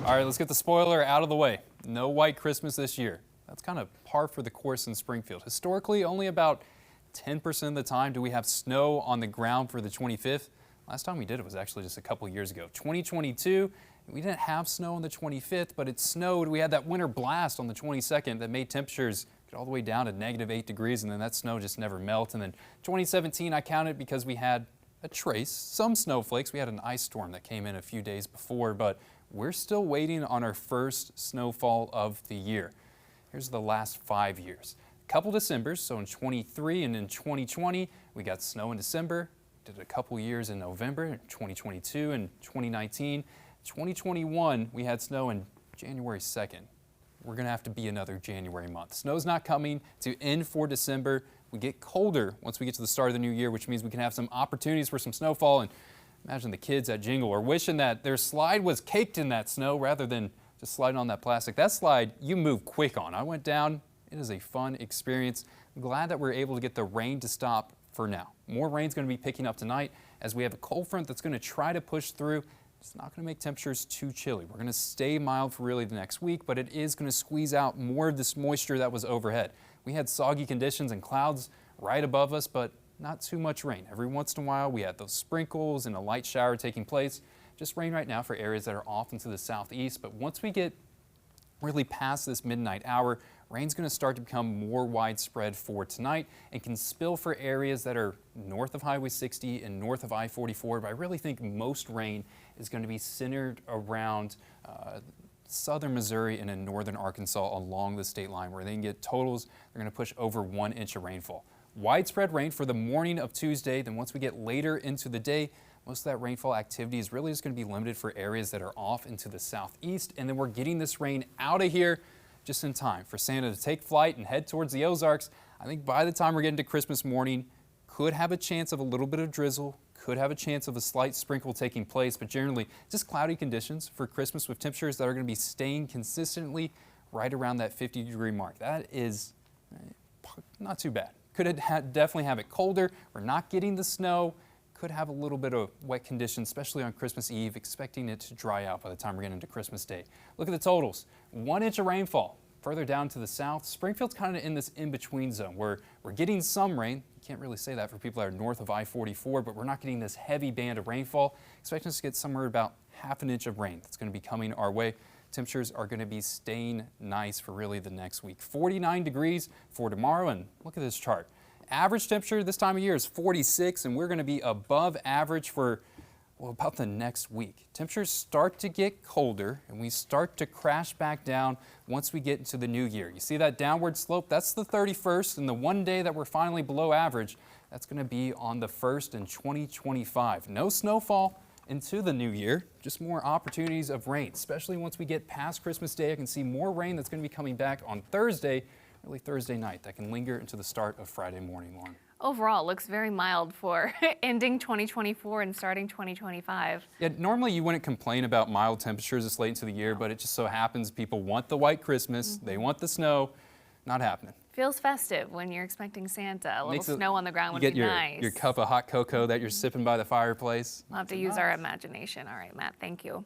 All right, let's get the spoiler out of the way. No white Christmas this year. That's kind of par for the course in Springfield. Historically, only about 10% of the time do we have snow on the ground for the 25th. Last time we did it was actually just a couple years ago. 2022, we didn't have snow on the 25th, but it snowed. We had that winter blast on the 22nd that made temperatures get all the way down to -8 degrees, and then that snow just never melted. And then 2017, I counted because we had a trace, some snowflakes. We had an ice storm that came in a few days before, but we're still waiting on our first snowfall of the year. Here's the last 5 years. A couple Decembers, so in 23 and in 2020, we got snow in December. Did a couple years in November, in 2022 and 2019. 2021, we had snow in January 2nd. We're going to have to be another January month. Snow's not coming to end for December. We get colder once we get to the start of the new year, which means we can have some opportunities for some snowfall. And imagine the kids at Jingle are wishing that their slide was caked in that snow rather than just sliding on that plastic. That slide you move quick on. I went down. It is a fun experience. I'm glad that we're able to get the rain to stop for now. More rain's going to be picking up tonight as we have a cold front that's going to try to push through. It's not going to make temperatures too chilly. We're going to stay mild for really the next week, but it is going to squeeze out more of this moisture that was overhead. We had soggy conditions and clouds right above us, but not too much rain. Every once in a while, we had those sprinkles and a light shower taking place. Just rain right now for areas that are off into the southeast, but once we get really past this midnight hour, rain's going to start to become more widespread for tonight and can spill for areas that are north of Highway 60 and north of I-44. But I really think most rain is going to be centered around southern Missouri and in northern Arkansas along the state line, where they can get totals. They're going to push over 1 inch of rainfall. Widespread rain for the morning of Tuesday. Then once we get later into the day, most of that rainfall activity is really just going to be limited for areas that are off into the southeast. And then we're getting this rain out of here just in time for Santa to take flight and head towards the Ozarks. I think by the time we're getting to Christmas morning, could have a chance of a little bit of drizzle, could have a chance of a slight sprinkle taking place, but generally just cloudy conditions for Christmas with temperatures that are going to be staying consistently right around that 50-degree mark. That is not too bad. Could definitely have it colder. We're not getting the snow. Could have a little bit of wet conditions, especially on Christmas Eve, expecting it to dry out by the time we're getting into Christmas Day. Look at the totals. 1 inch of rainfall. Further down to the south, Springfield's kind of in this in-between zone where we're getting some rain. You can't really say that for people that are north of I-44, but we're not getting this heavy band of rainfall. Expecting us to get somewhere about ½ an inch of rain that's going to be coming our way. Temperatures are going to be staying nice for really the next week. 49 degrees for tomorrow, and look at this chart. Average temperature this time of year is 46, and we're going to be above average for, well, about the next week. Temperatures start to get colder, and we start to crash back down once we get into the new year. You see that downward slope? That's the 31st, and the one day that we're finally below average, that's going to be on the 1st in 2025. No snowfall into the new year, just more opportunities of rain, especially once we get past Christmas Day. I can see more rain that's going to be coming back on Thursday, early Thursday night, that can linger into the start of Friday morning, Lauren. Overall, it looks very mild for ending 2024 and starting 2025. Yeah, normally you wouldn't complain about mild temperatures this late into the year, but it just so happens people want the white Christmas, they want the snow. Not happening. Feels festive when you're expecting Santa. A little snow on the ground would be nice. Your cup of hot cocoa that you're sipping by the fireplace. We'll have to use our imagination. All right, Matt, thank you.